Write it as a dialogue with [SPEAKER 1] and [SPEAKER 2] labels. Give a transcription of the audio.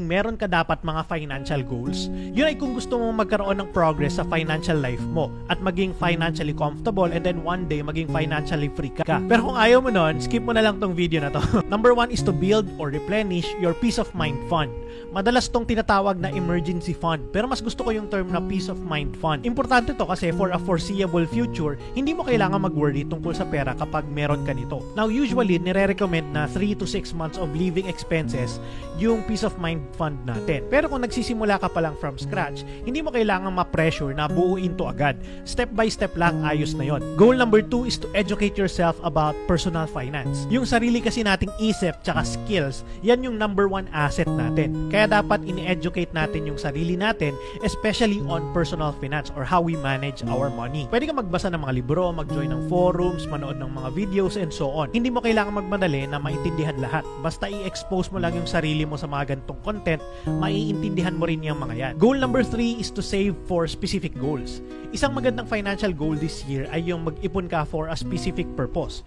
[SPEAKER 1] meron ka dapat mga financial goals. Yun ay kung gusto mo magkaroon ng progress sa financial life mo at maging financially comfortable and then one day maging financially free ka. Pero kung ayaw mo nun, skip mo na lang tong video na to. Number 1 is to build or replenish your peace of mind fund. Madalas tong tinatawag na emergency fund, pero mas gusto ko yung term na peace of mind fund. Importante to kasi for a foreseeable future, hindi mo kailangan mag-worry tungkol sa pera kapag meron ka nito. Now usually, nire-recommend na 3 to 6 months of living expenses yung peace of mind fund natin. Pero kung nagsisimula ka pa lang from scratch, hindi mo kailangan ma-pressure na buuin to agad. Step by step lang, ayos na yon. Goal number 2 is to educate yourself about personal finance. Yung sarili kasi nating isip tsaka skills, yan yung number 1 asset natin. Kaya dapat ini-educate natin yung sarili natin, especially on personal finance or how we manage our money. Pwede ka magbasa ng mga libro, mag-join ng forums, manood ng mga videos, and so on. Hindi mo kailangan magmadali na maintindihan lahat. Basta i-expose mo lang yung sarili mo sa mga ganitong content, maiintindihan mo rin yung mga yan. Goal number 3 is to save for specific goals. Isang magandang financial goal this year ay yung mag-ipon ka for a specific purpose.